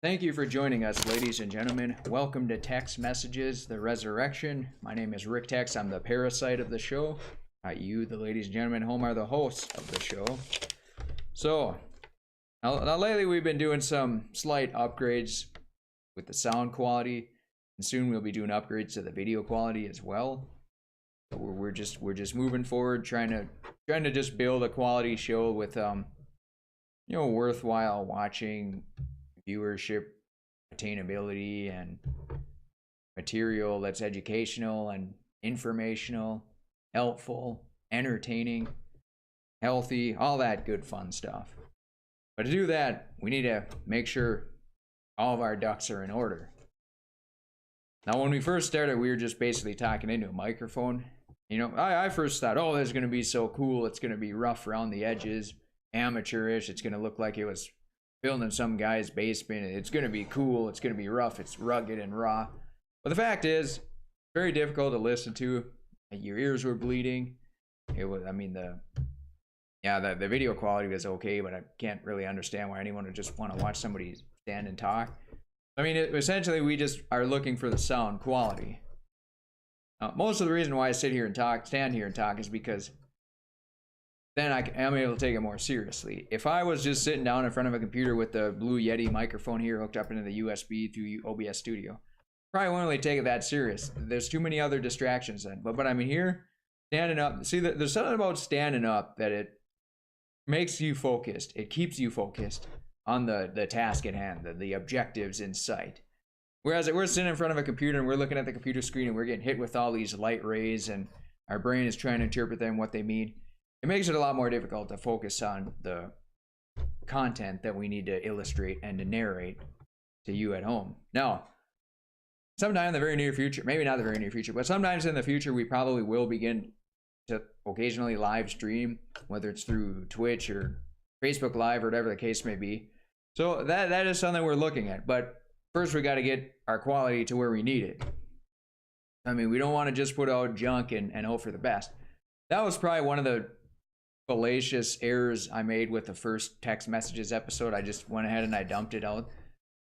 Thank you for joining us, ladies and gentlemen. Welcome to Text Messages, the Resurrection. My name is Rick Tex. I'm the parasite of the show. You, the ladies and gentlemen, home are the hosts of the show. So, now lately we've been doing some slight upgrades with the sound quality, and soon we'll be doing upgrades to the video quality as well. So we're just moving forward, trying to just build a quality show with worthwhile watching, viewership, attainability, and material that's educational and informational, helpful, entertaining, healthy, all that good fun stuff. But to do that, we need to make sure all of our ducks are in order. Now, when we first started, we were just basically talking into a microphone. I first thought, oh, this is going to be so cool. It's going to be rough around the edges, amateurish. It's going to look like it was filmed in some guy's basement. It's going to be cool. It's going to be rough. It's rugged and raw. But the fact is, very difficult to listen to. Your ears were bleeding. It was, the video quality was okay, but I can't really understand why anyone would just want to watch somebody stand and talk. Essentially, we just are looking for the sound quality. Most of the reason why I stand here and talk is because then I'm able to take it more seriously. If I was just sitting down in front of a computer with the Blue Yeti microphone here hooked up into the USB through OBS Studio, probably won't really take it that serious. There's too many other distractions then. But I'm here, standing up. See, there's something about standing up that it makes you focused. It keeps you focused on the task at hand, the objectives in sight. Whereas we're sitting in front of a computer and we're looking at the computer screen and we're getting hit with all these light rays and our brain is trying to interpret them, what they mean. It makes it a lot more difficult to focus on the content that we need to illustrate and to narrate to you at home. Now, sometime in the very near future, maybe not the very near future, but sometimes in the future, we probably will begin to occasionally live stream, whether it's through Twitch or Facebook Live or whatever the case may be. So that is something we're looking at. But first, we got to get our quality to where we need it. We don't want to just put out junk and hope for the best. That was probably one of the fallacious errors I made with the first text messages episode. I just went ahead and I dumped it out.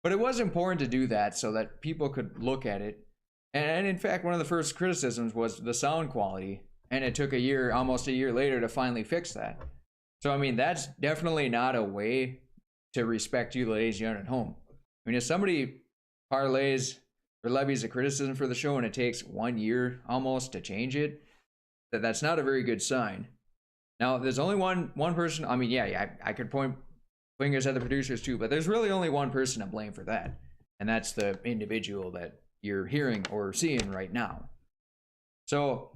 But it was important to do that so that people could look at it. And in fact, one of the first criticisms was the sound quality. And it took almost a year later to finally fix that. So, that's definitely not a way to respect you, ladies and gentlemen, at home. If somebody parlays or levies a criticism for the show and it takes 1 year almost to change it, that's not a very good sign. Now, there's only one person. I could point fingers at the producers too, but there's really only one person to blame for that. And that's the individual that you're hearing or seeing right now. So,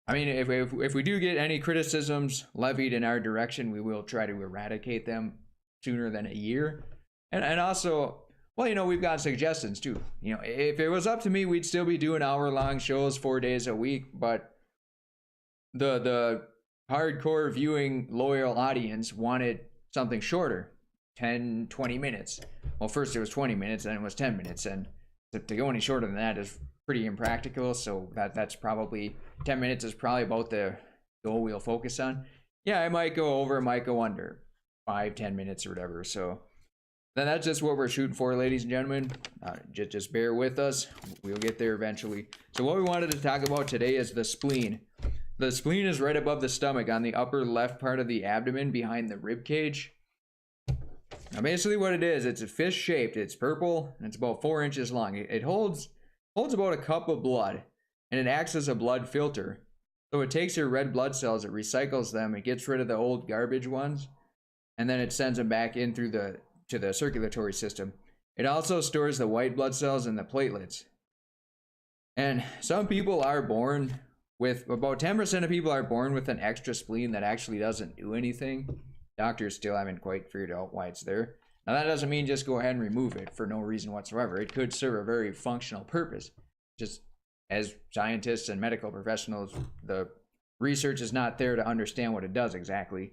if we do get any criticisms levied in our direction, we will try to eradicate them sooner than a year. And also, we've got suggestions too. If it was up to me, we'd still be doing hour-long shows 4 days a week, but the hardcore viewing loyal audience wanted something shorter, 10-20 minutes. Well, first it was 20 minutes, then it was 10 minutes, and to go any shorter than that is pretty impractical. So that's probably 10 minutes is probably about the goal we'll focus on. Yeah, I might go over, might go under 5-10 minutes or whatever. So then that's just what we're shooting for, ladies and gentlemen. Just bear with us. We'll get there eventually. So what we wanted to talk about today is the spleen. The spleen is right above the stomach on the upper left part of the abdomen behind the rib cage. Now basically what it is, it's a fish shaped, it's purple, and it's about 4 inches long. It holds about a cup of blood, and it acts as a blood filter. So it takes your red blood cells, it recycles them, it gets rid of the old garbage ones, and then it sends them back in to the circulatory system. It also stores the white blood cells and the platelets. And some people are born with, about 10% of people are born with an extra spleen that actually doesn't do anything. Doctors still haven't quite figured out why it's there. Now that doesn't mean just go ahead and remove it for no reason whatsoever. It could serve a very functional purpose. Just as scientists and medical professionals, the research is not there to understand what it does exactly.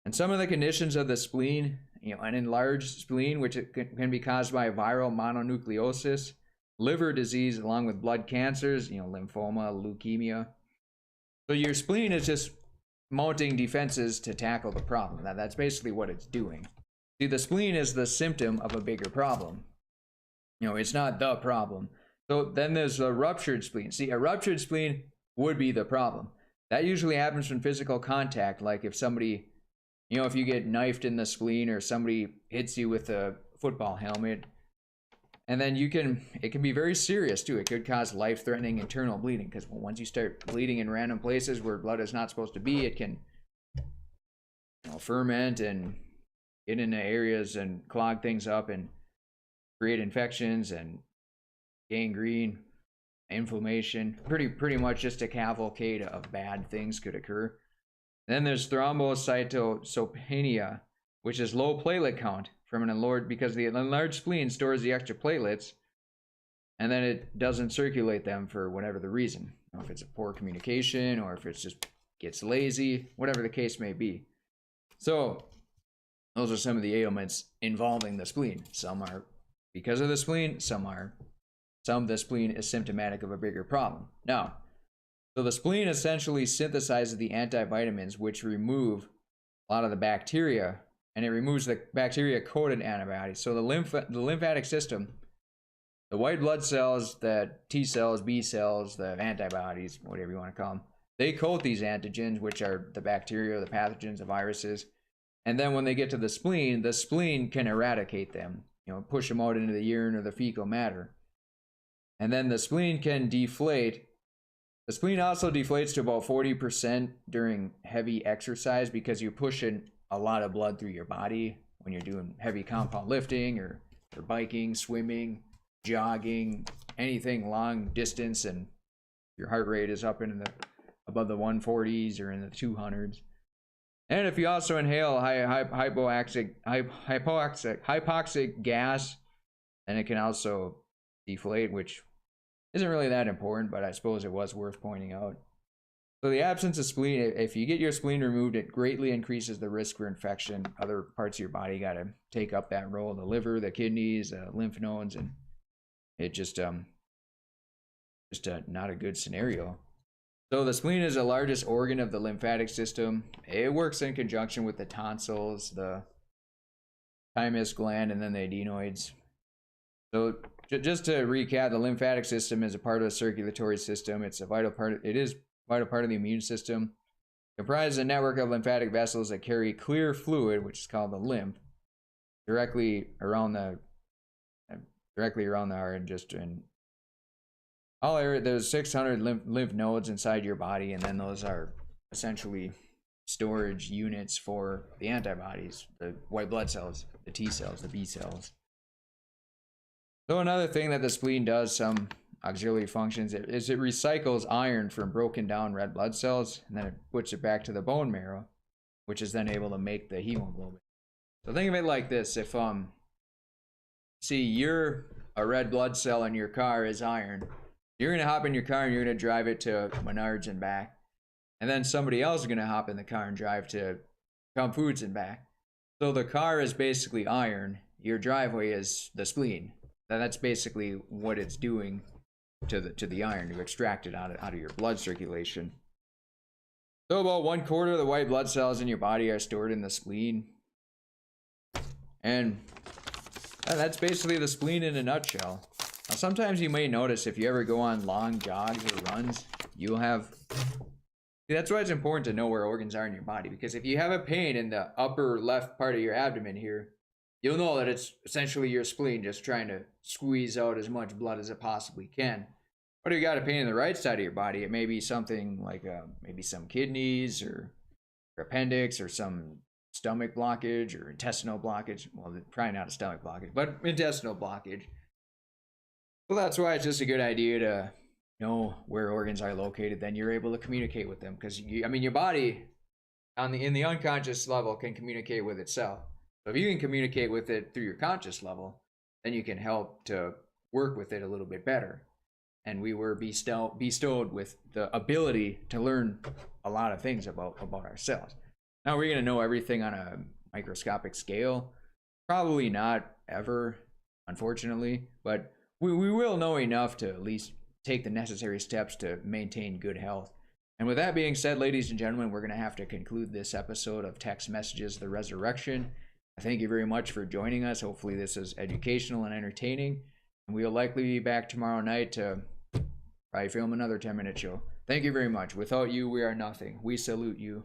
And some of the conditions of the spleen, an enlarged spleen, which can be caused by viral mononucleosis, liver disease, along with blood cancers, lymphoma, leukemia. So your spleen is just mounting defenses to tackle the problem. Now, that's basically what it's doing. See, the spleen is the symptom of a bigger problem. You know, it's not the problem. So then there's a ruptured spleen. See, a ruptured spleen would be the problem. That usually happens from physical contact, like if somebody, you know, if you get knifed in the spleen or somebody hits you with a football helmet, and then it can be very serious too. It could cause life-threatening internal bleeding, because once you start bleeding in random places where blood is not supposed to be, it can, you know, ferment and get into areas and clog things up and create infections and gangrene, inflammation. Pretty much just a cavalcade of bad things could occur. Then there's thrombocytopenia, which is low platelet count from an enlarged, because the enlarged spleen stores the extra platelets, and then it doesn't circulate them for whatever the reason. You know, if it's a poor communication, or if it's just gets lazy, whatever the case may be. So those are some of the ailments involving the spleen. Some are because of the spleen, some of the spleen is symptomatic of a bigger problem. Now, so the spleen essentially synthesizes the antivitamins which remove a lot of the bacteria, and it removes the bacteria-coated antibodies. So the lymphatic system, the white blood cells, the T cells, B cells, the antibodies, whatever you want to call them, they coat these antigens, which are the bacteria, the pathogens, the viruses. And then when they get to the spleen can eradicate them, you know, push them out into the urine or the fecal matter. And then the spleen can deflate. The spleen also deflates to about 40% during heavy exercise, because you're pushing a lot of blood through your body when you're doing heavy compound lifting or biking, swimming, jogging, anything long distance, and your heart rate is up into above the 140s or in the 200s. And if you also inhale hypoxic gas, then it can also deflate, which isn't really that important, but I suppose it was worth pointing out. So the absence of spleen, if you get your spleen removed, it greatly increases the risk for infection. Other parts of your body got to take up that role: the liver, the kidneys, lymph nodes, and it just not a good scenario. So the spleen is the largest organ of the lymphatic system. It works in conjunction with the tonsils, the thymus gland, and then the adenoids. So just to recap, the lymphatic system is a part of the circulatory system. It is a vital part of the immune system. It comprises a network of lymphatic vessels that carry clear fluid, which is called the lymph, directly around the heart, and just in all area. There's 600 lymph nodes inside your body, and then those are essentially storage units for the antibodies, the white blood cells, the T cells, the B cells. So another thing that the spleen does, some auxiliary functions, is it recycles iron from broken down red blood cells, and then it puts it back to the bone marrow, which is then able to make the hemoglobin. So think of it like this: if see, you're a red blood cell and your car is iron, you're gonna hop in your car and you're gonna drive it to Menards and back, and then somebody else is gonna hop in the car and drive to Cum Foods and back. So the car is basically iron, your driveway is the spleen. That's basically what it's doing to the iron, to extract it out of your blood circulation. So about 1/4 of the white blood cells in your body are stored in the spleen, and that's basically the spleen in a nutshell. Now, sometimes you may notice, if you ever go on long jogs or runs, you'll have. That's why it's important to know where organs are in your body, because if you have a pain in the upper left part of your abdomen here, you'll know that it's essentially your spleen just trying to squeeze out as much blood as it possibly can. But if you got a pain in the right side of your body, it may be something like maybe some kidneys or appendix, or some stomach blockage or intestinal blockage. Well, probably not a stomach blockage, but intestinal blockage. Well, that's why it's just a good idea to know where organs are located. Then you're able to communicate with them, because your body in the unconscious level can communicate with itself. So if you can communicate with it through your conscious level, then you can help to work with it a little bit better. And we were bestowed with the ability to learn a lot of things about ourselves. Now, we're going to know everything on a microscopic scale? Probably not ever, unfortunately, but we will know enough to at least take the necessary steps to maintain good health. And with that being said, ladies and gentlemen, we're going to have to conclude this episode of Text Messages: The Resurrection. Thank you very much for joining us. Hopefully this is educational and entertaining. And we'll likely be back tomorrow night to probably film another 10-minute show. Thank you very much. Without you, we are nothing. We salute you.